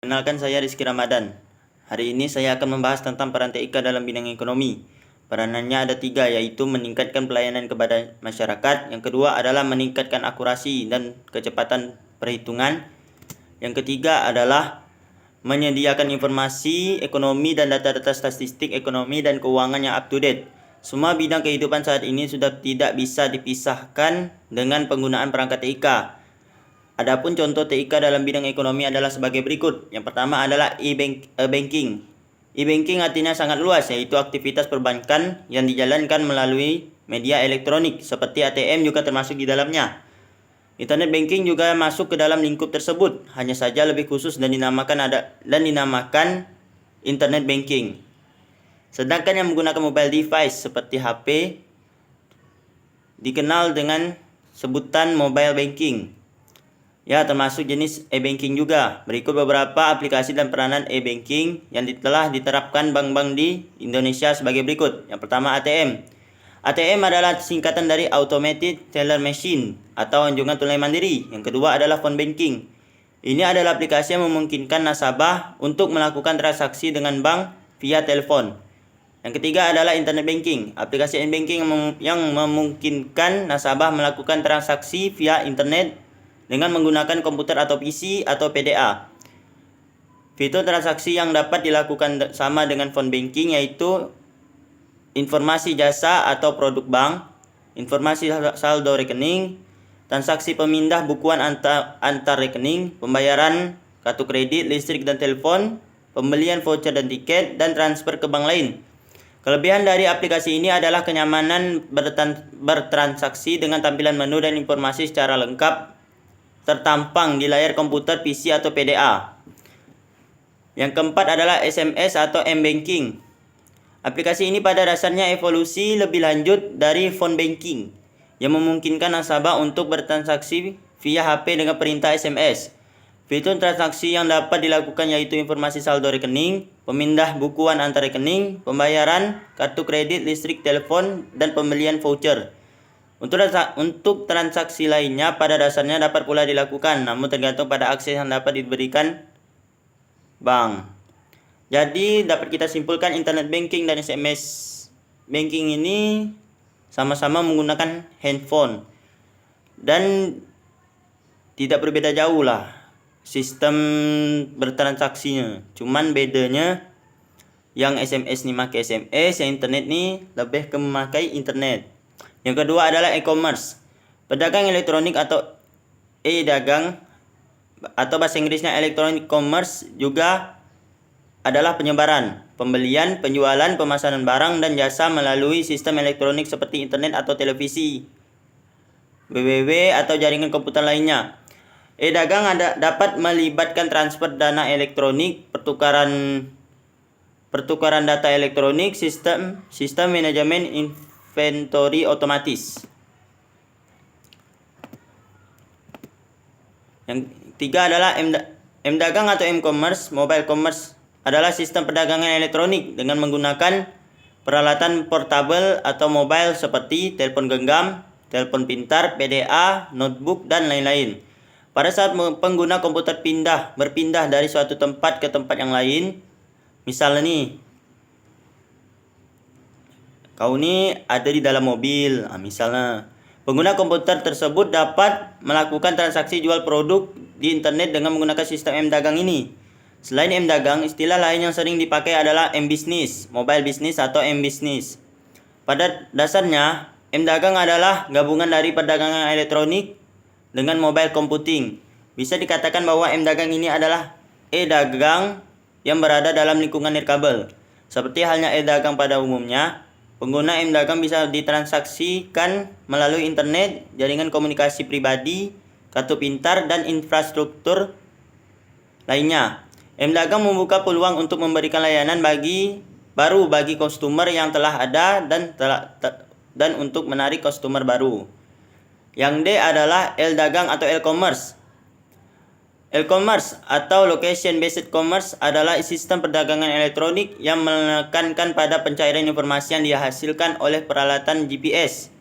Kenalkan, saya Rizky Ramadan. Hari ini saya akan membahas tentang peran TIK dalam bidang ekonomi. Peranannya ada 3, yaitu meningkatkan pelayanan kepada masyarakat. Yang kedua adalah meningkatkan akurasi dan kecepatan perhitungan. Yang ketiga adalah menyediakan informasi ekonomi dan data-data statistik ekonomi dan keuangan yang up to date. Semua bidang kehidupan saat ini sudah tidak bisa dipisahkan dengan penggunaan perangkat TIK. Adapun contoh TIK dalam bidang ekonomi adalah sebagai berikut. Yang pertama adalah e-banking. E-banking artinya sangat luas, yaitu aktivitas perbankan yang dijalankan melalui media elektronik seperti ATM juga termasuk di dalamnya. Internet banking juga masuk ke dalam lingkup tersebut, hanya saja lebih khusus dan dinamakan internet banking. Sedangkan yang menggunakan mobile device seperti HP dikenal dengan sebutan mobile banking. Ya, termasuk jenis e-banking juga. Berikut beberapa aplikasi dan peranan e-banking yang telah diterapkan bank-bank di Indonesia sebagai berikut. Yang pertama, ATM. ATM adalah singkatan dari Automated Teller Machine atau anjungan tunai mandiri. Yang kedua adalah phone banking. Ini adalah aplikasi yang memungkinkan nasabah untuk melakukan transaksi dengan bank via telepon. Yang ketiga adalah internet banking. Aplikasi e-banking yang memungkinkan nasabah melakukan transaksi via internet dengan menggunakan komputer atau PC atau PDA. Fitur transaksi yang dapat dilakukan sama dengan phone banking yaitu informasi jasa atau produk bank, informasi saldo rekening, transaksi pemindah bukuan antar rekening, pembayaran kartu kredit, listrik dan telepon, pembelian voucher dan tiket, dan transfer ke bank lain. Kelebihan dari aplikasi ini adalah kenyamanan bertransaksi dengan tampilan menu dan informasi secara lengkap tertampang di layar komputer, PC atau PDA. Yang keempat adalah SMS atau m-banking. Aplikasi ini pada dasarnya evolusi lebih lanjut dari phone banking yang memungkinkan nasabah untuk bertransaksi via HP dengan perintah SMS. Fitur transaksi yang dapat dilakukan yaitu informasi saldo rekening, pemindah bukuan antar rekening, pembayaran kartu kredit, listrik, telepon, dan pembelian voucher. Untuk transaksi lainnya pada dasarnya dapat pula dilakukan, namun tergantung pada akses yang dapat diberikan bank. Jadi dapat kita simpulkan internet banking dan SMS banking ini sama-sama menggunakan handphone dan tidak berbeda jauh lah sistem bertransaksinya. Cuman bedanya yang SMS nih pakai SMS, yang internet nih lebih ke memakai internet. Yang kedua adalah e-commerce. Pedagang elektronik atau e-dagang atau bahasa Inggrisnya electronic commerce juga adalah penyebaran, pembelian, penjualan, pemesanan barang dan jasa melalui sistem elektronik seperti internet atau televisi, www atau jaringan komputer lainnya. E-dagang dapat melibatkan transfer dana elektronik, pertukaran data elektronik, sistem manajemen inventory otomatis. Yang ketiga adalah M-dagang atau M-commerce. Mobile commerce adalah sistem perdagangan elektronik dengan menggunakan peralatan portable atau mobile seperti telepon genggam, telepon pintar, PDA, notebook, dan lain-lain. Pada saat pengguna komputer berpindah dari suatu tempat ke tempat yang lain, misalnya nih, kau nih ada di dalam mobil, misalnya. Pengguna komputer tersebut dapat melakukan transaksi jual produk di internet dengan menggunakan sistem M-dagang ini. Selain M-dagang, istilah lain yang sering dipakai adalah M-business, mobile business atau M-business. Pada dasarnya, M-dagang adalah gabungan dari perdagangan elektronik dengan mobile computing. Bisa dikatakan bahwa M-dagang ini adalah e-dagang yang berada dalam lingkungan nirkabel. Seperti halnya e-dagang pada umumnya, pengguna M-dagang bisa ditransaksikan melalui internet, jaringan komunikasi pribadi, kartu pintar, dan infrastruktur lainnya. M-dagang membuka peluang untuk memberikan layanan baru bagi customer yang telah ada dan untuk menarik customer baru. Yang D adalah L-dagang atau L-commerce. L-commerce atau location based commerce adalah sistem perdagangan elektronik yang menekankan pada pencairan informasi yang dihasilkan oleh peralatan GPS,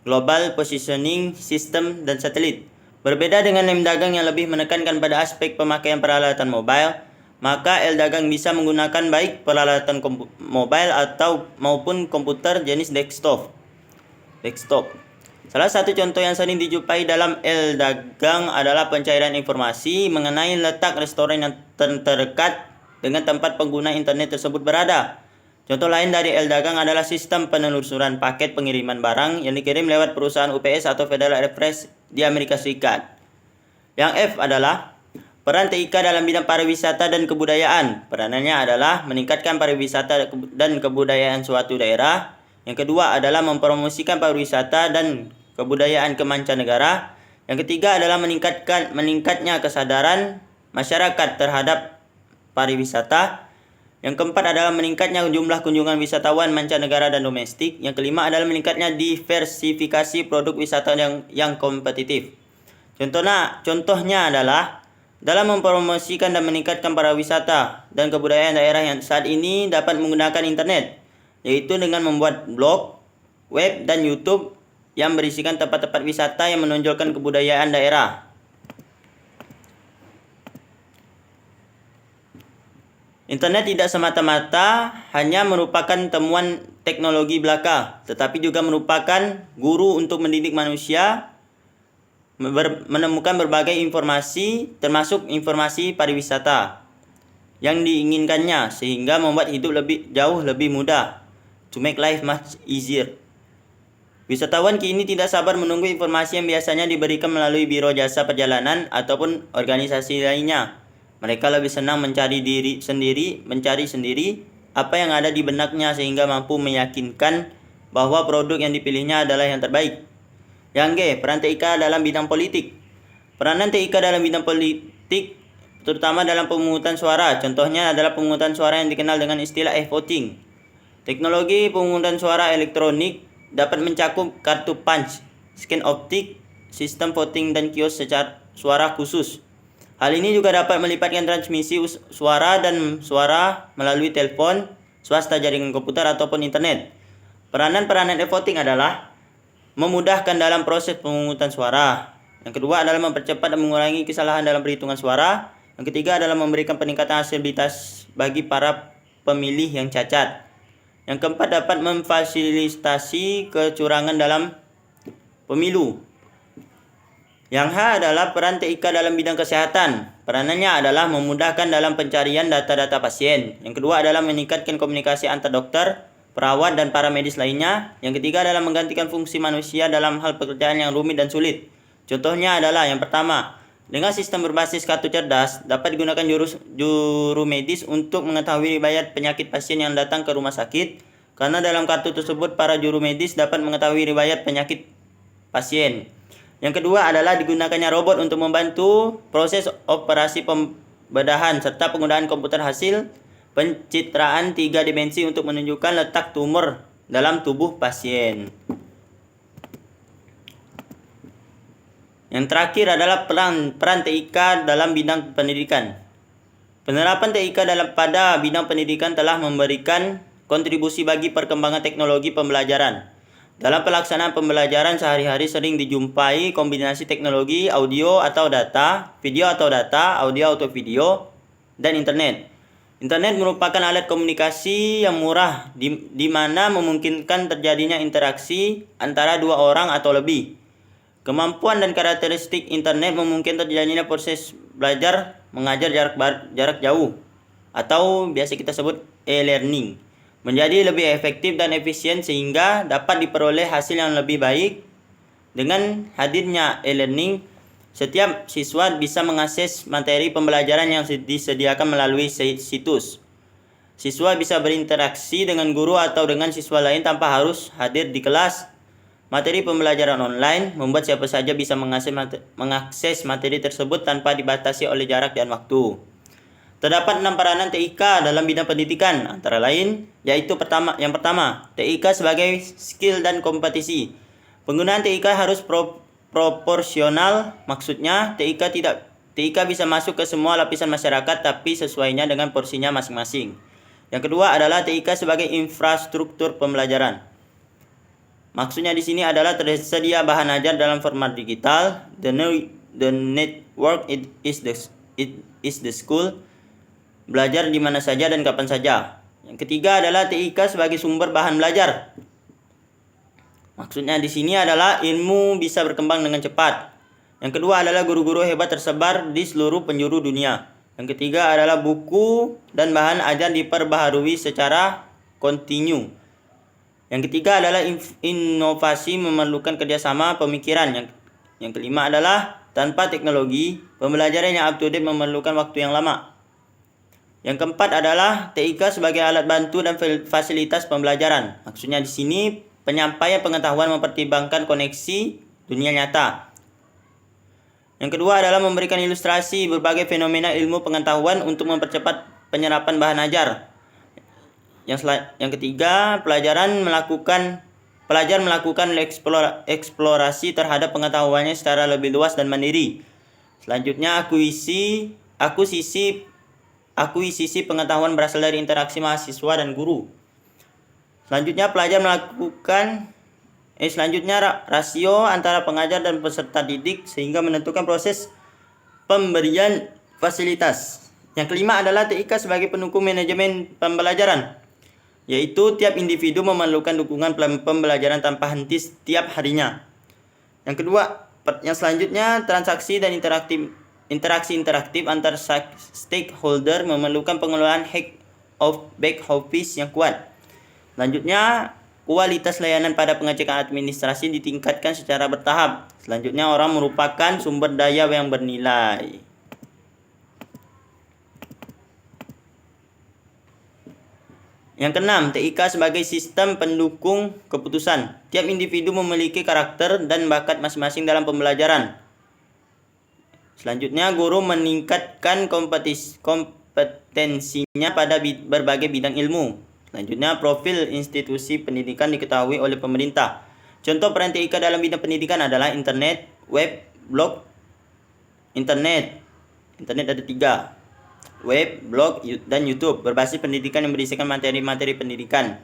Global Positioning System, dan satelit. Berbeda dengan M-Dagang yang lebih menekankan pada aspek pemakaian peralatan mobile, maka L-Dagang bisa menggunakan baik peralatan mobile maupun komputer jenis desktop. Salah satu contoh yang sering dijumpai dalam L-Dagang adalah pencairan informasi mengenai letak restoran yang terdekat dengan tempat pengguna internet tersebut berada. Contoh lain dari L-Dagang adalah sistem penelusuran paket pengiriman barang yang dikirim lewat perusahaan UPS atau Federal Express di Amerika Serikat. Yang F adalah peran TIK dalam bidang pariwisata dan kebudayaan. Peranannya adalah meningkatkan pariwisata dan kebudayaan suatu daerah. Yang kedua adalah mempromosikan pariwisata dan kebudayaan ke mancanegara. Yang ketiga adalah meningkatnya kesadaran masyarakat terhadap pariwisata. Yang keempat adalah meningkatnya jumlah kunjungan wisatawan mancanegara dan domestik. Yang kelima adalah meningkatnya diversifikasi produk wisata yang kompetitif. Contohnya adalah dalam mempromosikan dan meningkatkan pariwisata dan kebudayaan daerah yang saat ini dapat menggunakan internet, yaitu dengan membuat blog, web, dan YouTube yang berisikan tempat-tempat wisata yang menonjolkan kebudayaan daerah. Internet tidak semata-mata hanya merupakan temuan teknologi belaka, tetapi juga merupakan guru untuk mendidik manusia menemukan berbagai informasi, termasuk informasi pariwisata yang diinginkannya, sehingga membuat hidup jauh lebih mudah. To make life much easier. Wisatawan kini tidak sabar menunggu informasi yang biasanya diberikan melalui biro jasa perjalanan ataupun organisasi lainnya. Mereka lebih senang mencari sendiri apa yang ada di benaknya sehingga mampu meyakinkan bahwa produk yang dipilihnya adalah yang terbaik. Yang G, peran TIK dalam bidang politik. Peranan TIK dalam bidang politik terutama dalam pemungutan suara. Contohnya adalah pemungutan suara yang dikenal dengan istilah e-voting. Teknologi pemungutan suara elektronik dapat mencakup kartu punch, scan optik, sistem voting dan kios suara khusus. Hal ini juga dapat melibatkan transmisi suara melalui telepon, swasta, jaringan komputer ataupun internet. Peranan e-voting adalah memudahkan dalam proses pemungutan suara. Yang kedua adalah mempercepat dan mengurangi kesalahan dalam perhitungan suara. Yang ketiga adalah memberikan peningkatan aksesibilitas bagi para pemilih yang cacat. Yang keempat dapat memfasilitasi kecurangan dalam pemilu. Yang H adalah peran TIK dalam bidang kesehatan. Peranannya adalah memudahkan dalam pencarian data-data pasien. Yang kedua adalah meningkatkan komunikasi antar dokter, perawat, dan para medis lainnya. Yang ketiga adalah menggantikan fungsi manusia dalam hal pekerjaan yang rumit dan sulit. Contohnya adalah yang pertama, dengan sistem berbasis kartu cerdas, dapat digunakan juru medis untuk mengetahui riwayat penyakit pasien yang datang ke rumah sakit. Karena dalam kartu tersebut, para juru medis dapat mengetahui riwayat penyakit pasien. Yang kedua adalah digunakannya robot untuk membantu proses operasi pembedahan serta penggunaan komputer hasil pencitraan 3 dimensi untuk menunjukkan letak tumor dalam tubuh pasien. Yang terakhir adalah peran TIK dalam bidang pendidikan. Penerapan TIK pada bidang pendidikan telah memberikan kontribusi bagi perkembangan teknologi pembelajaran. Dalam pelaksanaan pembelajaran sehari-hari sering dijumpai kombinasi teknologi audio atau data, video atau data, audio atau video, dan internet. Internet merupakan alat komunikasi yang murah di mana memungkinkan terjadinya interaksi antara dua orang atau lebih. Kemampuan dan karakteristik internet memungkinkan terjadinya proses belajar mengajar jarak jauh atau biasa kita sebut e-learning menjadi lebih efektif dan efisien sehingga dapat diperoleh hasil yang lebih baik. Dengan hadirnya e-learning, setiap siswa bisa mengakses materi pembelajaran yang disediakan melalui situs. Siswa bisa berinteraksi dengan guru atau dengan siswa lain tanpa harus hadir di kelas. Materi pembelajaran online membuat siapa saja bisa mengakses materi tersebut tanpa dibatasi oleh jarak dan waktu. Terdapat 6 peranan TIK dalam bidang pendidikan, antara lain yaitu yang pertama, TIK sebagai skill dan kompetisi. Penggunaan TIK harus proporsional, maksudnya TIK bisa masuk ke semua lapisan masyarakat tapi sesuainya dengan porsinya masing-masing. Yang kedua adalah TIK sebagai infrastruktur pembelajaran. Maksudnya di sini adalah tersedia bahan ajar dalam format digital, the network it is the school. Belajar di mana saja dan kapan saja. Yang ketiga adalah TIK sebagai sumber bahan belajar. Maksudnya di sini adalah ilmu bisa berkembang dengan cepat. Yang kedua adalah guru-guru hebat tersebar di seluruh penjuru dunia. Yang ketiga adalah buku dan bahan ajar diperbaharui secara kontinu. Yang ketiga adalah inovasi memerlukan kerjasama pemikiran. Yang kelima adalah tanpa teknologi, pembelajaran yang up to date memerlukan waktu yang lama. Yang keempat adalah TIK sebagai alat bantu dan fasilitas pembelajaran. Maksudnya di sini penyampaian pengetahuan mempertimbangkan koneksi dunia nyata. Yang kedua adalah memberikan ilustrasi berbagai fenomena ilmu pengetahuan untuk mempercepat penyerapan bahan ajar. Yang ketiga, pelajar melakukan eksplorasi terhadap pengetahuannya secara lebih luas dan mandiri. Selanjutnya, akuisisi pengetahuan berasal dari interaksi mahasiswa dan guru. Selanjutnya rasio antara pengajar dan peserta didik sehingga menentukan proses pemberian fasilitas. Yang kelima adalah TIK sebagai pendukung manajemen pembelajaran, yaitu tiap individu memerlukan dukungan pembelajaran tanpa henti setiap harinya. Yang selanjutnya transaksi dan interaksi interaktif antar stakeholder memerlukan pengelolaan back office yang kuat. Selanjutnya, kualitas layanan pada pengecekan administrasi ditingkatkan secara bertahap. Selanjutnya, orang merupakan sumber daya yang bernilai. Yang keenam, TIK sebagai sistem pendukung keputusan. Tiap individu memiliki karakter dan bakat masing-masing dalam pembelajaran. Selanjutnya, guru meningkatkan kompetensinya pada berbagai bidang ilmu. Selanjutnya, profil institusi pendidikan diketahui oleh pemerintah. Contoh peran TIK dalam bidang pendidikan adalah internet, web, blog. Internet ada 3. Web, blog, dan YouTube berbasis pendidikan yang berisikan materi-materi pendidikan.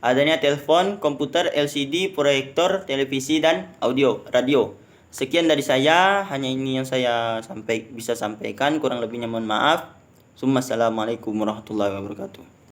Adanya telepon, komputer, LCD, proyektor, televisi, dan radio. Sekian dari saya, hanya ini yang saya bisa sampaikan, kurang lebihnya mohon maaf. Assalamualaikum warahmatullahi wabarakatuh.